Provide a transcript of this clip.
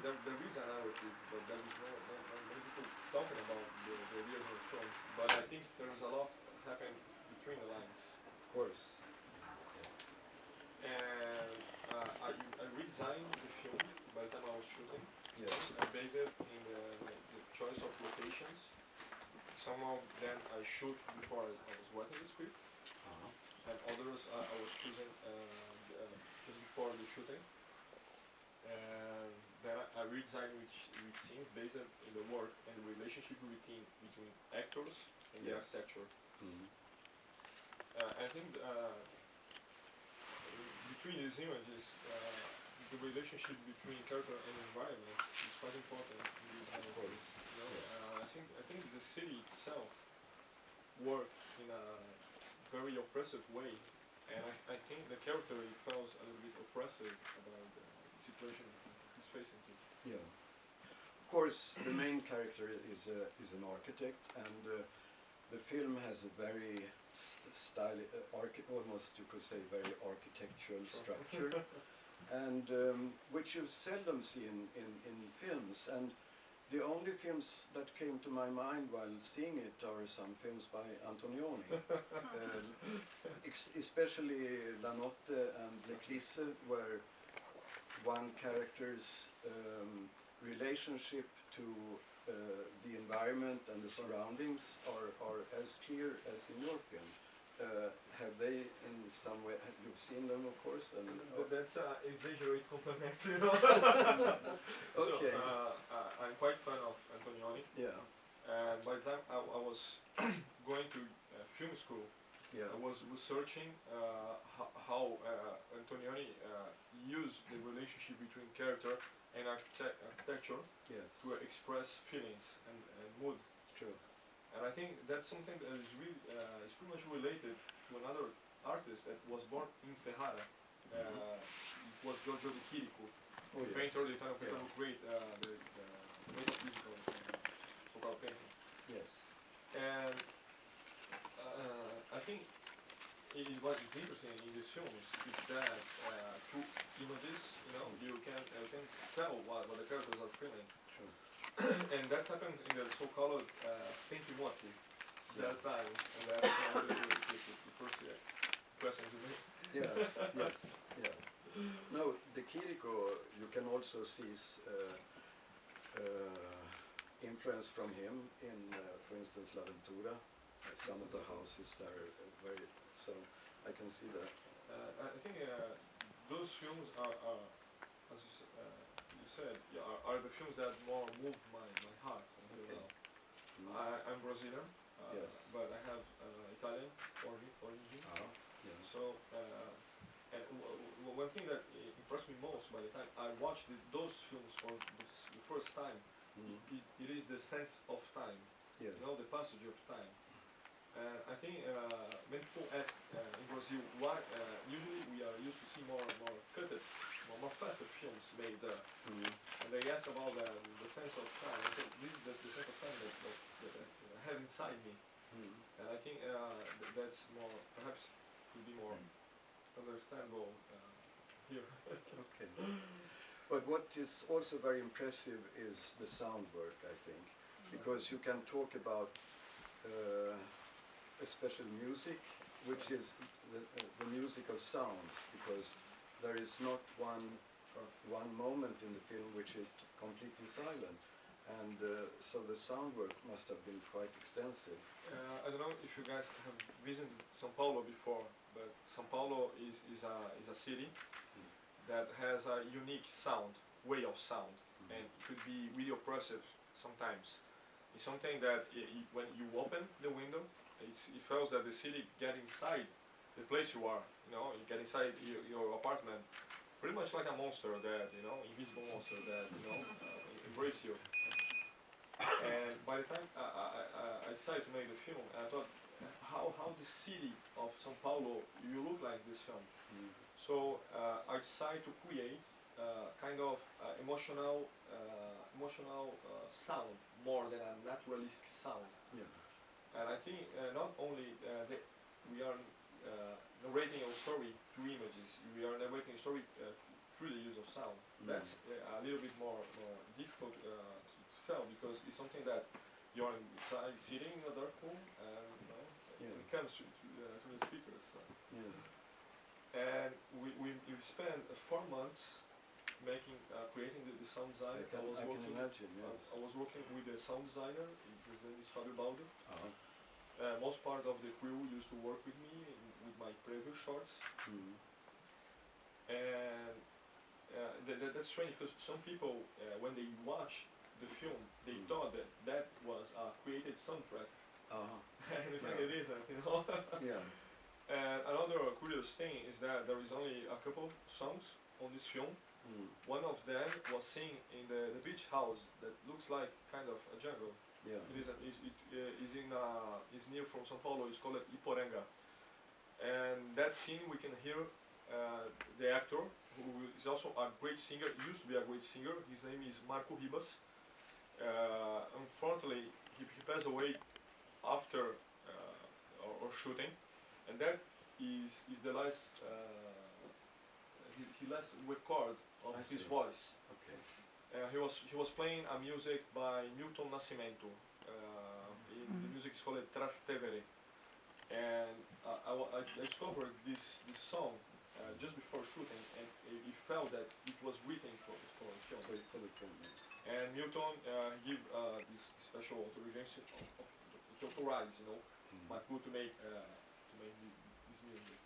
there is a narrative, but there is no many people talking about the ideas of the film. But I think there is a lot happening between the lines. Of course. And I redesigned the film by the time I was shooting. Yes. I based it in the choice of locations. Some of them I shoot before I was writing the script, and others I was choosing just before the shooting. And then I redesigned which scenes based in the work and the relationship between actors and the Yes. architecture. Mm-hmm. I think between these images, the relationship between character and environment is quite important in this narrative. You know, Yes. I think the city itself worked in a very oppressive way, and I think the character feels a little bit oppressive about the situation he's facing to. Yeah. Of course, the main character is an architect, and the film has a very almost you could say very architectural structure, and which you seldom see in films. And the only films that came to my mind while seeing it are some films by Antonioni, especially La Notte and L'Eclisse, where one character's relationship to the environment and the surroundings are as clear as in your film. Have they in some way, you've seen them of course? And that's exaggerate compliment, you know. Okay. So, I'm quite fan of Antonioni. Yeah. And by the time I was going to film school, Yeah. I was researching how Antonioni used the relationship between character and architecture Yes. to express feelings and mood. True. And I think that's something that is really is pretty much related to another artist that was born in Ferrara. It was Giorgio de Chirico, Oh, the yes. painter, the Italian painter Yeah. who created the metaphysical so-called painting. Yes. And I think what is interesting in these films is that through images, you know, you can tell what the characters are feeling. True. And that happens in the so-called thinking motive. There are times, and that's the first question to me. Yeah. Yes. Yeah. No, De Chirico, you can also see influence from him in, for instance, L'Avventura. Some of the houses are very, so I can see that. I think those films are as you said, are the films that more moved my heart until now. I'm Brazilian, Yes. but I have Italian origin. Yeah. So, and one thing that impressed me most by the time I watched those films for the first time, it is the sense of time. Yeah. You know, the passage of time. I think many people ask in Brazil why usually we are used to see more cutted, more faster films made there. And they ask about the sense of time. I said this is the sense of time that I have inside me. And I think that's more, perhaps could be more understandable here. Okay. But what is also very impressive is the sound work, I think, because you can talk about especially music, which is the music of sounds, because there is not one moment in the film which is completely silent, and so the sound work must have been quite extensive. I don't know if you guys have visited São Paulo before, but São Paulo is a city that has a unique way of sound, and it could be really oppressive sometimes. It's something that when you open the window, it feels that the city get inside the place you are. You know, you get inside your apartment, pretty much like a monster that, you know, invisible monster that, you know, embrace you. And by the time I decided to make the film, I thought, how the city of São Paulo you look like this film. So I decided to create kind of emotional sound more than a naturalistic sound. Yeah. And I think not only we are narrating our story through images, we are narrating a story through the use of sound. That's a little bit more difficult to feel because it's something that you're inside sitting in a dark room and it comes to the speakers. And we spent 4 months making creating the sound design. I can imagine. Yes. I was working with a sound designer. His name is Fabio Baldo. Uh-huh. Most part of the crew used to work with me with my previous shorts. And that's strange because some people, when they watch the film, they thought that that was a created soundtrack. And in fact it isn't, you know. And another curious thing is that there is only a couple songs on this film. One of them was seen in the beach house that looks like kind of a jungle. It is near from São Paulo. It's called Iporanga. And that scene we can hear the actor, who is also a great singer, used to be a great singer. His name is Marco Ribas. Unfortunately, he passed away after our shooting, and that is the last he last record of his voice. He was playing a music by Milton Nascimento. The music is called Trastevere. And I discovered this song just before shooting, and it felt that it was written for the film. And Milton gave this special authorization, he authorized, my crew to make this music.